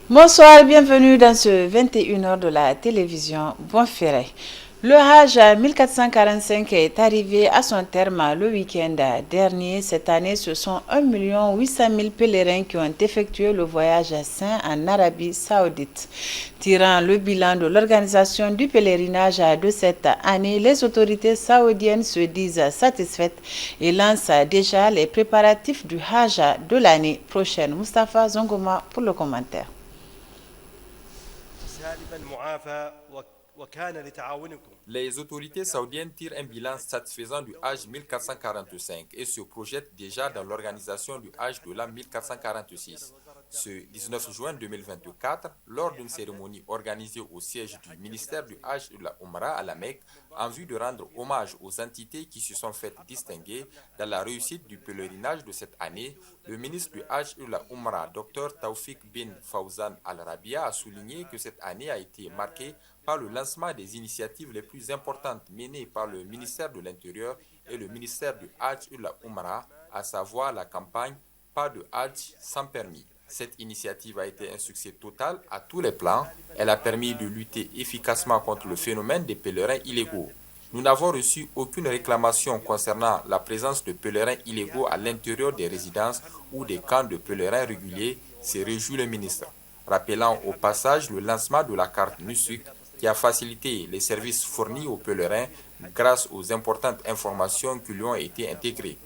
Bonsoir, bienvenue dans ce 21h de la télévision Bonferré. Le Hajj 1445 est arrivé à son terme le week-end dernier. Cette année, ce sont 1 800 000 pèlerins qui ont effectué le voyage saint en Arabie Saoudite. Tirant le bilan de l'organisation du pèlerinage de cette année, les autorités saoudiennes se disent satisfaites et lancent déjà les préparatifs du Hajj de l'année prochaine. Mustafa Zongoma pour le commentaire. Les autorités saoudiennes tirent un bilan satisfaisant du Hajj 1445 et se projettent déjà dans l'organisation du Hajj de l'an 1446. Ce 19 juin 2024, lors d'une cérémonie organisée au siège du ministère du Hajj et de la Oumra à la Mecque, en vue de rendre hommage aux entités qui se sont faites distinguer dans la réussite du pèlerinage de cette année, le ministre du Hajj et de la Oumra, Dr Taoufik bin Fawzan Al-Rabia, a souligné que cette année a été marquée par le lancement des initiatives les plus importantes menées par le ministère de l'Intérieur et le ministère du Hajj et de la Oumra, à savoir la campagne Pas de Hajj sans permis. Cette initiative a été un succès total à tous les plans. Elle a permis de lutter efficacement contre le phénomène des pèlerins illégaux. Nous n'avons reçu aucune réclamation concernant la présence de pèlerins illégaux à l'intérieur des résidences ou des camps de pèlerins réguliers, s'est réjoui le ministre, rappelant au passage le lancement de la carte Nusuk qui a facilité les services fournis aux pèlerins grâce aux importantes informations qui lui ont été intégrées.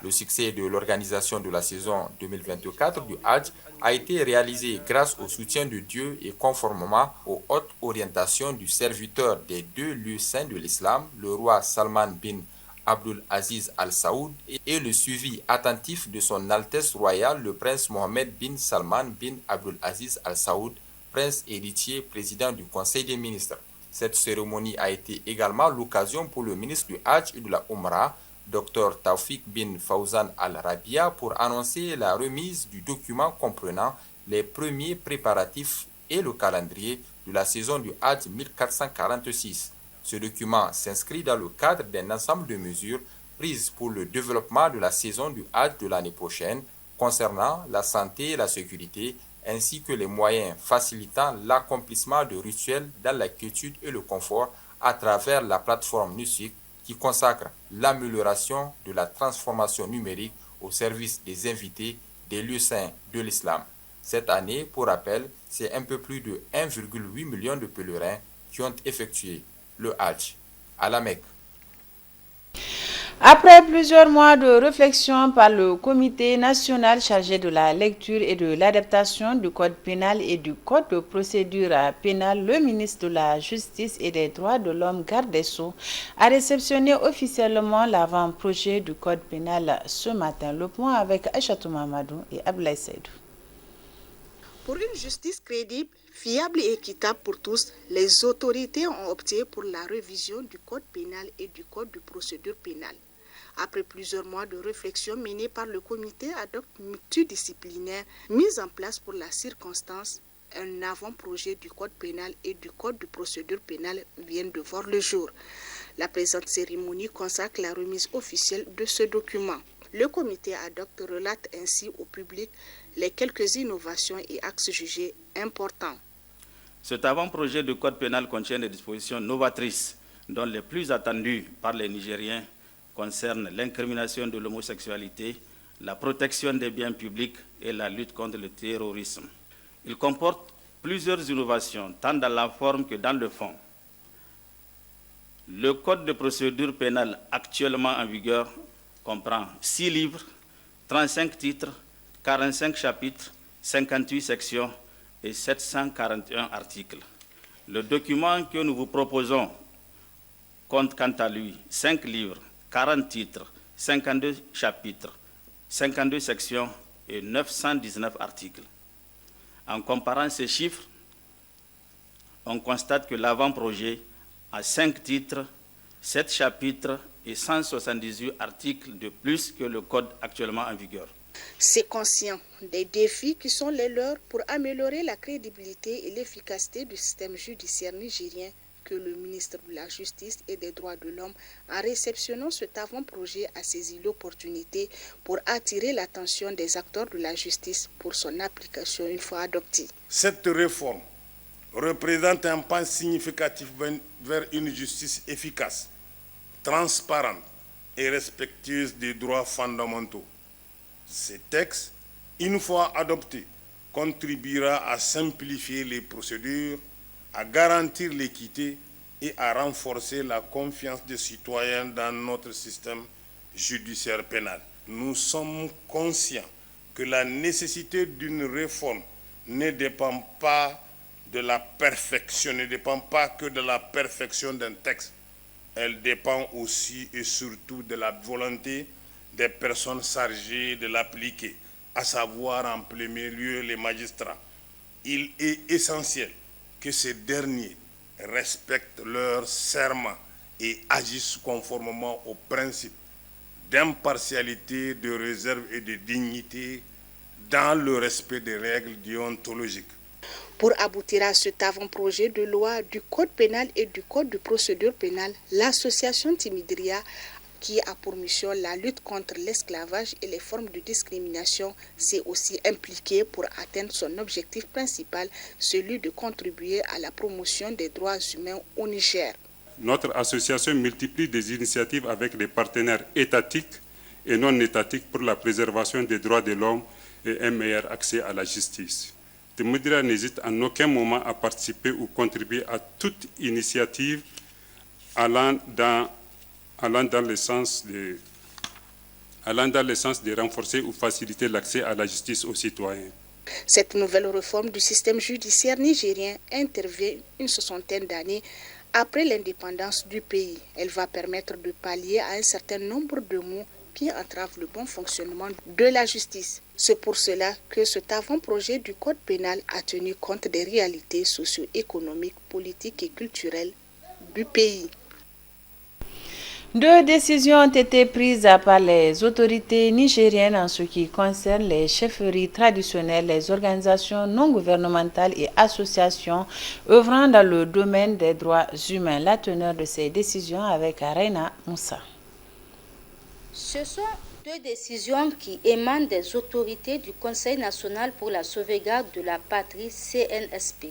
Le succès de l'organisation de la saison 2024 du Hajj a été réalisé grâce au soutien de Dieu et conformément aux hautes orientations du serviteur des deux lieux saints de l'islam, le roi Salman bin Abdul Aziz Al Saoud, et le suivi attentif de son Altesse royale le prince Mohammed bin Salman bin Abdul Aziz Al Saoud, prince héritier, président du Conseil des ministres. Cette cérémonie a été également l'occasion pour le ministre du Hajj et de la Oumra, Dr Taoufik bin Fawzan Al-Rabia, pour annoncer la remise du document comprenant les premiers préparatifs et le calendrier de la saison du Hajj 1446. Ce document s'inscrit dans le cadre d'un ensemble de mesures prises pour le développement de la saison du Hajj de l'année prochaine concernant la santé et la sécurité, ainsi que les moyens facilitant l'accomplissement de rituels dans la quiétude et le confort à travers la plateforme Nusuk qui consacre l'amélioration de la transformation numérique au service des invités des lieux saints de l'islam. Cette année, pour rappel, c'est un peu plus de 1,8 million de pèlerins qui ont effectué le Hajj à la Mecque. Après plusieurs mois de réflexion par le comité national chargé de la lecture et de l'adaptation du code pénal et du code de procédure pénale, le ministre de la Justice et des droits de l'homme, garde des Sceaux, a réceptionné officiellement l'avant-projet du code pénal ce matin. Le point avec Aïchatou Mamadou et Ablaï Seydou. Pour une justice crédible, fiable et équitable pour tous, les autorités ont opté pour la révision du code pénal et du code de procédure pénale. Après plusieurs mois de réflexion menée par le comité ad hoc multidisciplinaire mis en place pour la circonstance, un avant-projet du code pénal et du code de procédure pénale vient de voir le jour. La présente cérémonie consacre la remise officielle de ce document. Le comité ad hoc relate ainsi au public les quelques innovations et axes jugés importants. Cet avant-projet de code pénal contient des dispositions novatrices, dont les plus attendues par les Nigériens concernent l'incrimination de l'homosexualité, la protection des biens publics et la lutte contre le terrorisme. Il comporte plusieurs innovations, tant dans la forme que dans le fond. Le code de procédure pénale actuellement en vigueur comprend 6 livres, 35 titres, 45 chapitres, 58 sections et 741 articles. Le document que nous vous proposons compte quant à lui 5 livres, 40 titres, 52 chapitres, 52 sections et 919 articles. En comparant ces chiffres, on constate que l'avant-projet a 5 titres, 7 chapitres et 178 articles de plus que le code actuellement en vigueur. C'est conscient des défis qui sont les leurs pour améliorer la crédibilité et l'efficacité du système judiciaire nigérien que le ministre de la Justice et des Droits de l'Homme, en réceptionnant cet avant-projet, a saisi l'opportunité pour attirer l'attention des acteurs de la justice pour son application une fois adoptée. Cette réforme représente un pas significatif vers une justice efficace, transparente et respectueuse des droits fondamentaux. Ce texte, une fois adopté, contribuera à simplifier les procédures, à garantir l'équité et à renforcer la confiance des citoyens dans notre système judiciaire pénal. Nous sommes conscients que la nécessité d'une réforme ne dépend pas de la perfection, ne dépend pas que de la perfection d'un texte. Elle dépend aussi et surtout de la volonté des personnes chargées de l'appliquer, à savoir en premier lieu les magistrats. Il est essentiel que ces derniers respectent leur serment et agissent conformément aux principes d'impartialité, de réserve et de dignité dans le respect des règles déontologiques. Pour aboutir à cet avant-projet de loi du Code pénal et du Code de procédure pénale, l'association Timidria, qui a pour mission la lutte contre l'esclavage et les formes de discrimination, s'est aussi impliquée pour atteindre son objectif principal, celui de contribuer à la promotion des droits humains au Niger. Notre association multiplie des initiatives avec des partenaires étatiques et non étatiques pour la préservation des droits de l'homme et un meilleur accès à la justice. Timidria n'hésite en aucun moment à participer ou contribuer à toute initiative allant dans le sens de renforcer ou faciliter l'accès à la justice aux citoyens. Cette nouvelle réforme du système judiciaire nigérien intervient une soixantaine d'années après l'indépendance du pays. Elle va permettre de pallier à un certain nombre de maux qui entravent le bon fonctionnement de la justice. C'est pour cela que cet avant-projet du Code pénal a tenu compte des réalités socio-économiques, politiques et culturelles du pays. 2 décisions ont été prises par les autorités nigériennes en ce qui concerne les chefferies traditionnelles, les organisations non gouvernementales et associations œuvrant dans le domaine des droits humains. La teneur de ces décisions avec Reina Moussa. Ce sont 2 décisions qui émanent des autorités du Conseil national pour la sauvegarde de la patrie CNSP.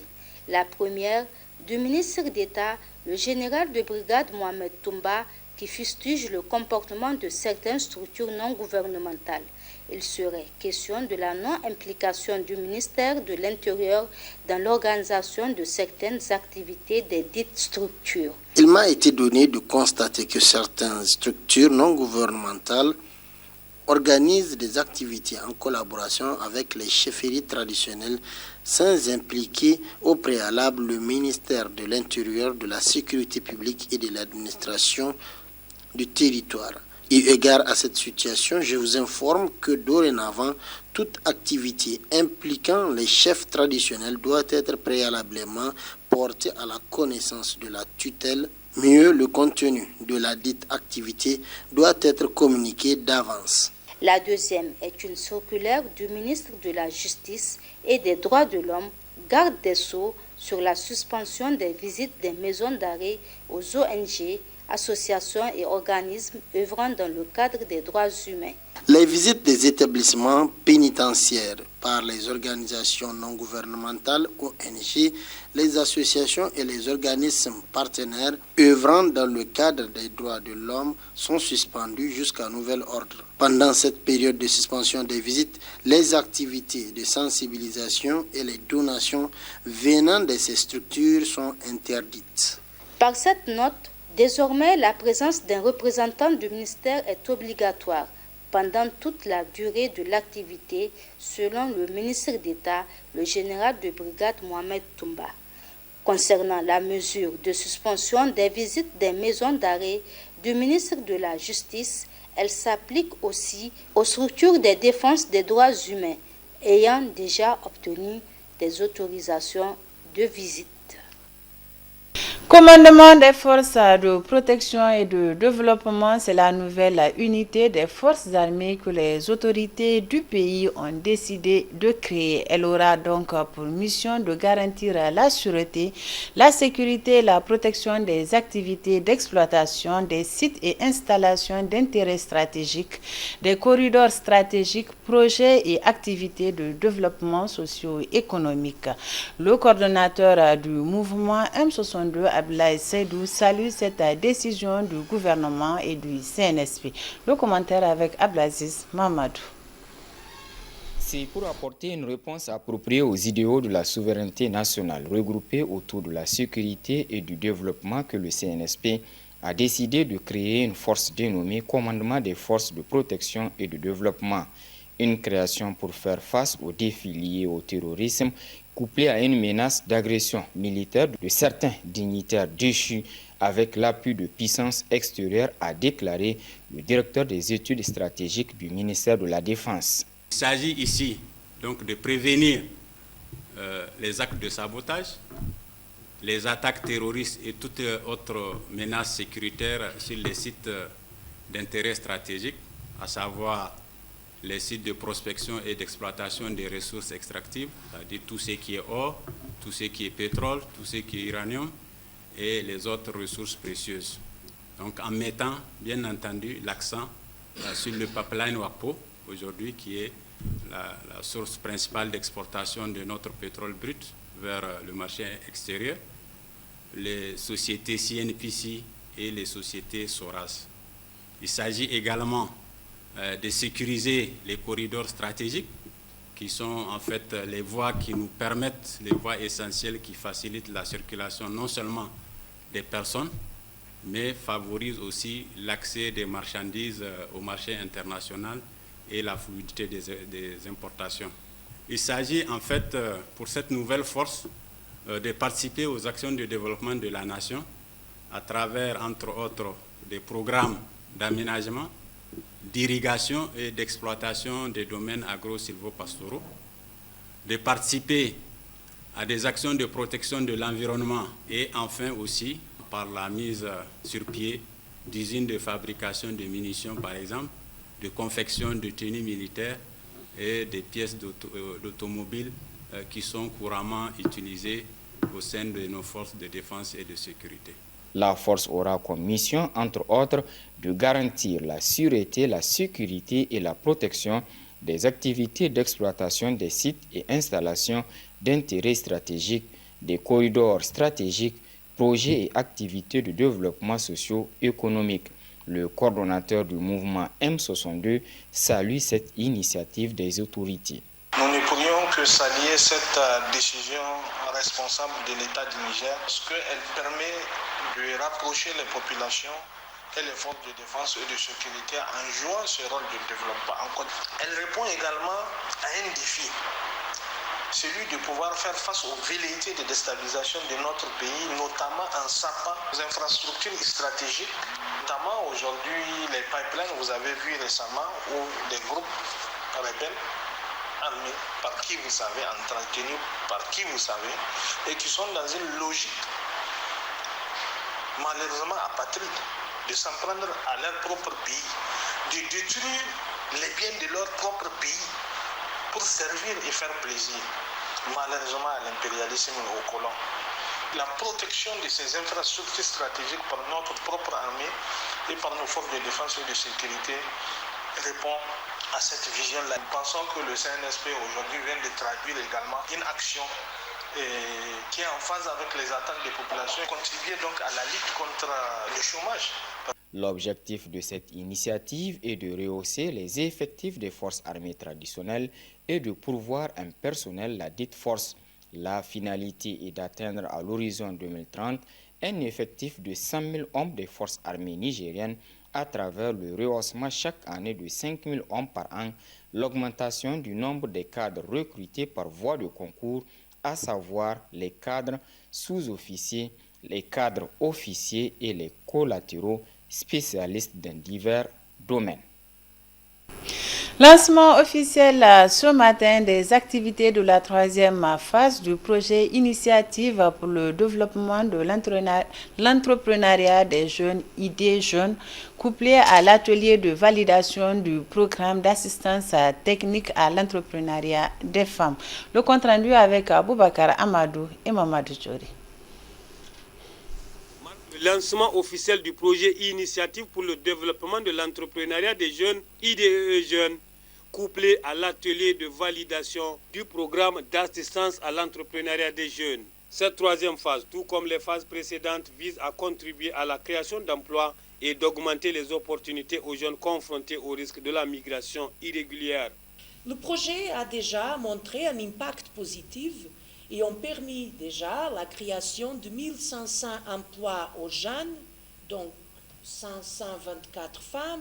La première, du ministre d'État, le général de brigade Mohamed Toumba, qui fustige le comportement de certaines structures non gouvernementales. Il serait question de la non-implication du ministère de l'Intérieur dans l'organisation de certaines activités des dites structures. Il m'a été donné de constater que certaines structures non gouvernementales organisent des activités en collaboration avec les chefferies traditionnelles sans impliquer au préalable le ministère de l'Intérieur, de la Sécurité publique et de l'administration du territoire. Eu égard à cette situation, je vous informe que dorénavant, toute activité impliquant les chefs traditionnels doit être préalablement portée à la connaissance de la tutelle. Mieux, le contenu de la dite activité doit être communiqué d'avance. La deuxième est une circulaire du ministre de la Justice et des Droits de l'Homme, garde des Sceaux, sur la suspension des visites des maisons d'arrêt aux ONG, associations et organismes œuvrant dans le cadre des droits humains. Les visites des établissements pénitentiaires par les organisations non gouvernementales, ONG, les associations et les organismes partenaires œuvrant dans le cadre des droits de l'homme sont suspendues jusqu'à nouvel ordre. Pendant cette période de suspension des visites, les activités de sensibilisation et les donations venant de ces structures sont interdites. Par cette note, désormais, la présence d'un représentant du ministère est obligatoire pendant toute la durée de l'activité, selon le ministre d'État, le général de brigade Mohamed Toumba. Concernant la mesure de suspension des visites des maisons d'arrêt du ministre de la Justice, elle s'applique aussi aux structures de défense des droits humains ayant déjà obtenu des autorisations de visite. Commandement des forces de protection et de développement, c'est la nouvelle unité des forces armées que les autorités du pays ont décidé de créer. Elle aura donc pour mission de garantir la sûreté, la sécurité et la protection des activités d'exploitation des sites et installations d'intérêt stratégique, des corridors stratégiques, projets et activités de développement socio-économique. Le coordonnateur du mouvement M62, Ablaye Seydou, salue cette décision du gouvernement et du CNSP. Le commentaire avec Ablaziz Mamadou. C'est pour apporter une réponse appropriée aux idéaux de la souveraineté nationale regroupés autour de la sécurité et du développement que le CNSP a décidé de créer une force dénommée Commandement des forces de protection et de développement. Une création pour faire face aux défis liés au terrorisme, couplée à une menace d'agression militaire de certains dignitaires déchus avec l'appui de puissances extérieures, a déclaré le directeur des études stratégiques du ministère de la Défense. Il s'agit ici donc de prévenir les actes de sabotage, les attaques terroristes et toute autre menace sécuritaire sur les sites d'intérêt stratégique, à savoir les sites de prospection et d'exploitation des ressources extractives, c'est-à-dire tout ce qui est or, tout ce qui est pétrole, tout ce qui est uranium et les autres ressources précieuses. Donc en mettant bien entendu l'accent sur le pipeline WAPO, aujourd'hui qui est la source principale d'exportation de notre pétrole brut vers le marché extérieur, les sociétés CNPC et les sociétés SORAS. Il s'agit également de sécuriser les corridors stratégiques qui sont en fait les voies qui nous permettent, les voies essentielles qui facilitent la circulation non seulement des personnes, mais favorisent aussi l'accès des marchandises au marché international et la fluidité des importations. Il s'agit en fait pour cette nouvelle force de participer aux actions de développement de la nation à travers entre autres des programmes d'aménagement, d'irrigation et d'exploitation des domaines agro-silvopastoraux, de participer à des actions de protection de l'environnement et enfin aussi par la mise sur pied d'usines de fabrication de munitions par exemple, de confection de tenues militaires et des pièces d'automobiles qui sont couramment utilisées au sein de nos forces de défense et de sécurité. La force aura comme mission, entre autres, de garantir la sûreté, la sécurité et la protection des activités d'exploitation des sites et installations d'intérêt stratégique, des corridors stratégiques, projets et activités de développement socio-économique. Le coordonnateur du mouvement M62 salue cette initiative des autorités. Nous ne pourrions que saluer cette décision responsable de l'État du Niger parce qu'elle permet de rapprocher les populations et les forces de défense et de sécurité en jouant ce rôle de développement. Elle répond également à un défi, celui de pouvoir faire face aux velléités de déstabilisation de notre pays, notamment en sapant les infrastructures stratégiques, notamment aujourd'hui les pipelines, vous avez vu récemment, où des groupes rebelles armés, par qui vous savez, entretenus par qui vous savez, et qui sont dans une logique malheureusement apatride, de s'en prendre à leur propre pays, de détruire les biens de leur propre pays pour servir et faire plaisir, malheureusement à l'impérialisme et aux colons. La protection de ces infrastructures stratégiques par notre propre armée et par nos forces de défense et de sécurité répond à cette vision-là. Nous pensons que le CNSP aujourd'hui vient de traduire également une action qui est en phase avec les attentes des populations et contribuer donc à la lutte contre le chômage. L'objectif de cette initiative est de rehausser les effectifs des forces armées traditionnelles et de pourvoir un personnel la dite force. La finalité est d'atteindre à l'horizon 2030 un effectif de 100 000 hommes des forces armées nigériennes à travers le rehaussement chaque année de 5 000 hommes par an, l'augmentation du nombre des cadres recrutés par voie de concours, à savoir les cadres sous-officiers, les cadres officiers et les collatéraux spécialistes dans divers domaines. Lancement officiel ce matin des activités de la troisième phase du projet Initiative pour le développement de l'entrepreneuriat des jeunes, idées jeunes, couplé à l'atelier de validation du programme d'assistance technique à l'entrepreneuriat des femmes. Le compte rendu avec Aboubakar Amadou et Mamadou Djori. Le lancement officiel du projet Initiative pour le développement de l'entrepreneuriat des jeunes, IDE jeunes, couplé à l'atelier de validation du programme d'assistance à l'entrepreneuriat des jeunes. Cette troisième phase, tout comme les phases précédentes, vise à contribuer à la création d'emplois et d'augmenter les opportunités aux jeunes confrontés au risque de la migration irrégulière. Le projet a déjà montré un impact positif et ont permis déjà la création de 1500 emplois aux jeunes, donc 524 femmes,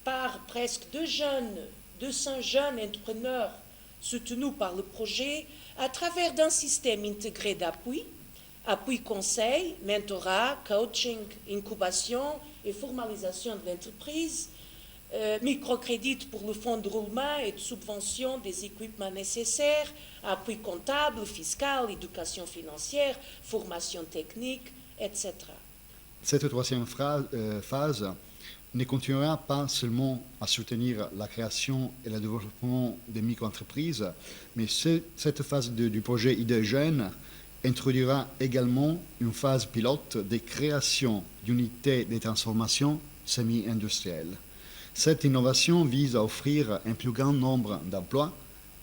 par presque 200 jeunes entrepreneurs soutenus par le projet à travers d'un système intégré d'appui, appui conseil, mentorat, coaching, incubation et formalisation de l'entreprise, microcrédit pour le fonds de roulement et de subvention des équipements nécessaires, appui comptable, fiscal, éducation financière, formation technique, etc. Cette troisième phase ne continuera pas seulement à soutenir la création et le développement des micro-entreprises, mais cette phase du projet IDE Jeunes introduira également une phase pilote de création d'unités de transformation semi-industrielles. Cette innovation vise à offrir un plus grand nombre d'emplois,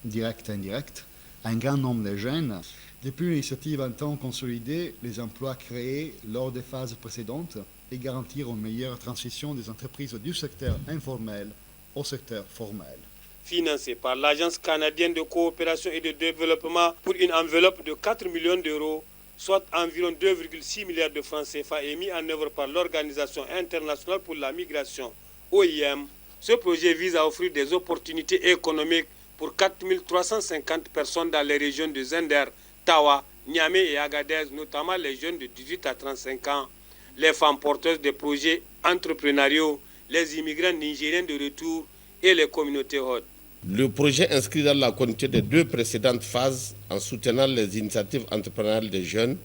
directs et indirects, à un grand nombre de jeunes. Depuis l'initiative entend consolider les emplois créés lors des phases précédentes et garantir une meilleure transition des entreprises du secteur informel au secteur formel. Financé par l'Agence canadienne de coopération et de développement pour une enveloppe de 4 millions d'euros, soit environ 2,6 milliards de francs CFA, et mis en œuvre par l'Organisation internationale pour la migration, OIM, ce projet vise à offrir des opportunités économiques pour 4 350 personnes dans les régions de Zender, Tawa, Niamey et Agadez, notamment les jeunes de 18 à 35 ans, les femmes porteuses de projets entrepreneuriaux, les immigrants nigériens de retour et les communautés hôtes. Le projet inscrit dans la continuité des deux précédentes phases en soutenant les initiatives entrepreneuriales des jeunes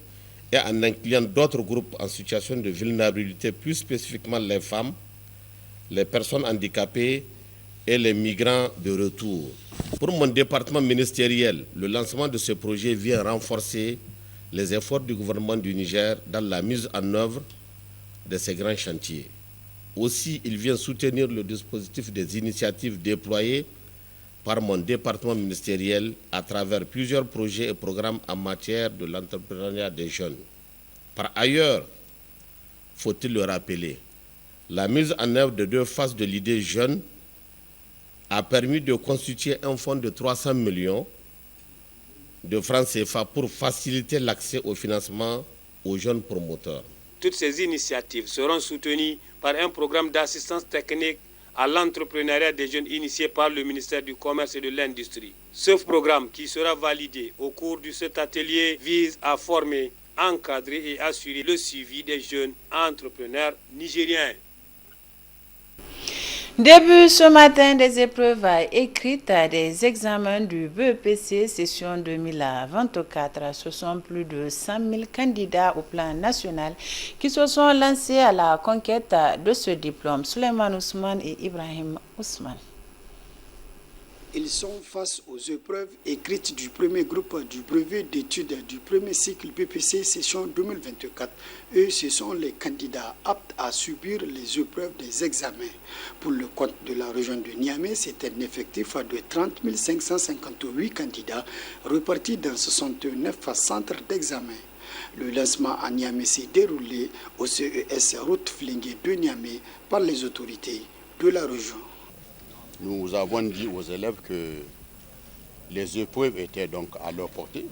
et en incluant d'autres groupes en situation de vulnérabilité, plus spécifiquement les femmes, les personnes handicapées et les migrants de retour. Pour mon département ministériel, le lancement de ce projet vient renforcer les efforts du gouvernement du Niger dans la mise en œuvre de ces grands chantiers. Aussi, il vient soutenir le dispositif des initiatives déployées par mon département ministériel à travers plusieurs projets et programmes en matière de l'entrepreneuriat des jeunes. Par ailleurs, faut-il le rappeler, la mise en œuvre de deux phases de l'idée jeune a permis de constituer un fonds de 300 millions de francs CFA pour faciliter l'accès au financement aux jeunes promoteurs. Toutes ces initiatives seront soutenues par un programme d'assistance technique à l'entrepreneuriat des jeunes initié par le ministère du Commerce et de l'Industrie. Ce programme, qui sera validé au cours de cet atelier, vise à former, encadrer et assurer le suivi des jeunes entrepreneurs nigériens. Début ce matin des épreuves écrites des examens du BEPC session 2024. Ce sont plus de 100 000 candidats au plan national qui se sont lancés à la conquête de ce diplôme. Suleiman Ousmane et Ibrahim Ousmane. Ils sont face aux épreuves écrites du premier groupe du brevet d'études du premier cycle BPC session 2024. Eux, ce sont les candidats aptes à subir les épreuves des examens. Pour le compte de la région de Niamey, c'est un effectif de 30 558 candidats répartis dans 69 centres d'examen. Le lancement à Niamey s'est déroulé au CES Route Flingué de Niamey par les autorités de la région. Nous avons dit aux élèves que les épreuves étaient donc à leur portée,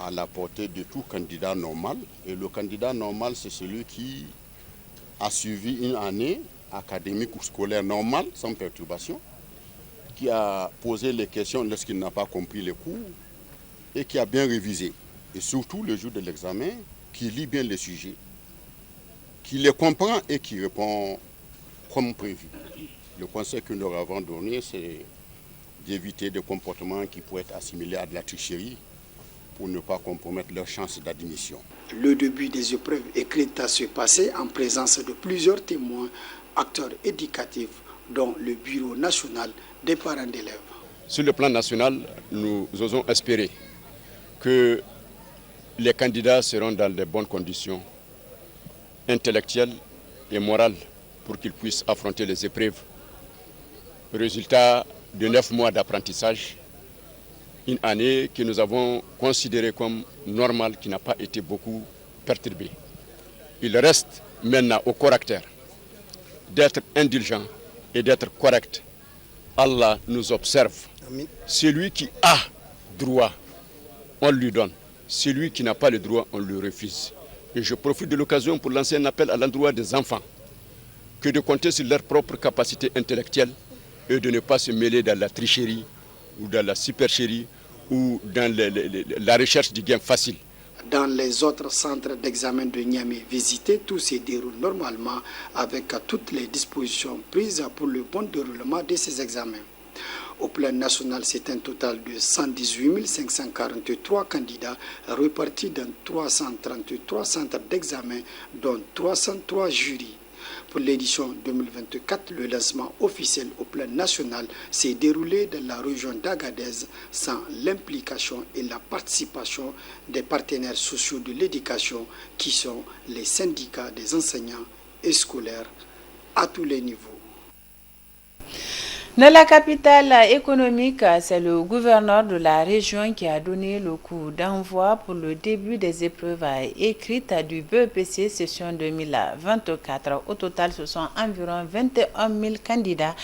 à la portée de tout candidat normal. Et le candidat normal, c'est celui qui a suivi une année académique ou scolaire normale, sans perturbation, qui a posé les questions lorsqu'il n'a pas compris les cours et qui a bien révisé. Et surtout, le jour de l'examen, qui lit bien les sujets, qui les comprend et qui répond comme prévu. Le conseil que nous leur avons donné, c'est d'éviter des comportements qui pourraient être assimilés à de la tricherie pour ne pas compromettre leurs chances d'admission. Le début des épreuves écrites se passait en présence de plusieurs témoins, acteurs éducatifs, dont le Bureau national des parents d'élèves. Sur le plan national, nous osons espérer que les candidats seront dans de bonnes conditions intellectuelles et morales pour qu'ils puissent affronter les épreuves. Résultat de 9 mois d'apprentissage, une année que nous avons considérée comme normale, qui n'a pas été beaucoup perturbée. Il reste maintenant au correcteur d'être indulgent et d'être correct. Allah nous observe. Amen. Celui qui a droit, on lui donne. Celui qui n'a pas le droit, on lui refuse. Et je profite de l'occasion pour lancer un appel à l'endroit des enfants, que de compter sur leur propre capacité intellectuelle et de ne pas se mêler dans la tricherie ou dans la supercherie ou dans la recherche du gain facile. Dans les autres centres d'examen de Niamey visités, tout se déroule normalement avec toutes les dispositions prises pour le bon déroulement de ces examens. Au plan national, c'est un total de 118 543 candidats répartis dans 333 centres d'examen, dont 303 jurys. Pour l'édition 2024, le lancement officiel au plan national s'est déroulé dans la région d'Agadez sans l'implication et la participation des partenaires sociaux de l'éducation qui sont les syndicats des enseignants et scolaires à tous les niveaux. Dans la capitale économique, c'est le gouverneur de la région qui a donné le coup d'envoi pour le début des épreuves écrites du BEPC session 2024. Au total, ce sont environ 21 000 candidats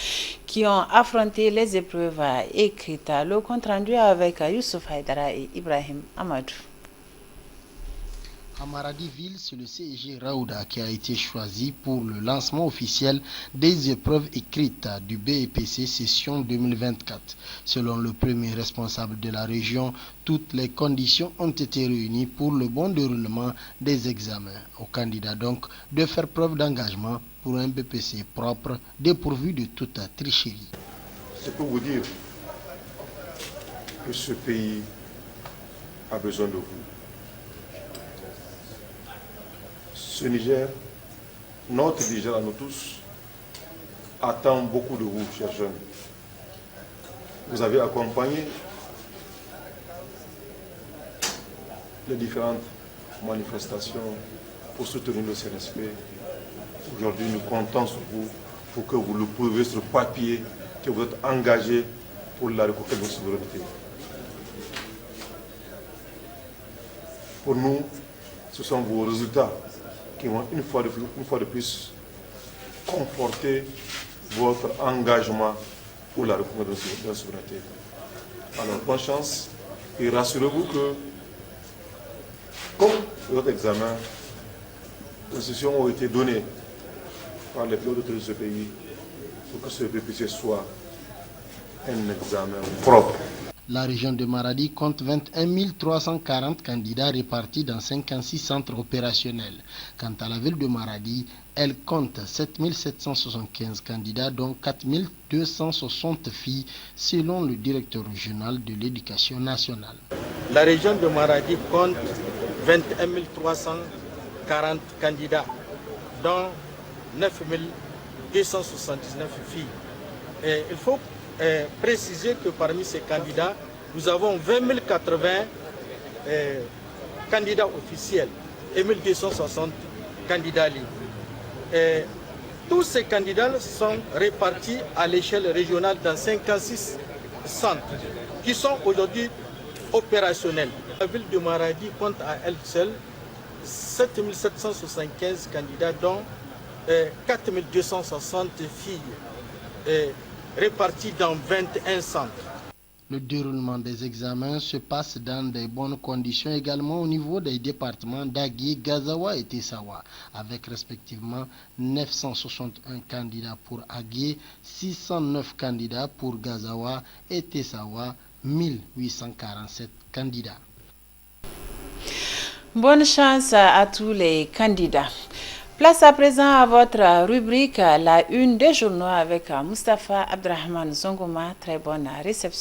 qui ont affronté les épreuves écrites. Le compte rendu avec Youssouf Haïdara et Ibrahim Amadou. À Maradi-Ville, c'est le CEG Raouda qui a été choisi pour le lancement officiel des épreuves écrites du BEPC session 2024. Selon le premier responsable de la région, toutes les conditions ont été réunies pour le bon déroulement des examens. Aux candidats donc de faire preuve d'engagement pour un BEPC propre, dépourvu de toute tricherie. C'est pour vous dire que ce pays a besoin de vous. Ce Niger, notre Niger à nous tous, attend beaucoup de vous, chers jeunes. Vous avez accompagné les différentes manifestations pour soutenir le CNSP. Aujourd'hui, nous comptons sur vous pour que vous le prouviez sur papier que vous êtes engagés pour la reconquête de notre souveraineté. Pour nous, ce sont vos résultats qui vont une fois de plus conforter votre engagement pour la reconquête de la souveraineté. Alors, bonne chance et rassurez-vous que, comme votre examen, les instructions ont été données par les plus hautes autorités de ce pays pour que ce BEPC soit un examen propre. La région de Maradi compte 21 340 candidats répartis dans 56 centres opérationnels. Quant à la ville de Maradi, elle compte 7 775 candidats, dont 4 260 filles, selon le directeur régional de l'éducation nationale. La région de Maradi compte 21 340 candidats, dont 9 279 filles. Et il faut préciser que parmi ces candidats, nous avons 20 080 candidats officiels et 1260 candidats libres. Et tous ces candidats sont répartis à l'échelle régionale dans 56 centres qui sont aujourd'hui opérationnels. La ville de Maradi compte à elle seule 7 775 candidats, dont 4 260 filles répartis dans 21 centres. Le déroulement des examens se passe dans de bonnes conditions également au niveau des départements d'Agué, Gazawa et Tessawa, avec respectivement 961 candidats pour Agué, 609 candidats pour Gazawa et Tessawa, 1847 candidats. Bonne chance à tous les candidats. Place à présent à votre rubrique La Une des journaux avec Mustapha Abdrahman Zongoma. Très bonne réception.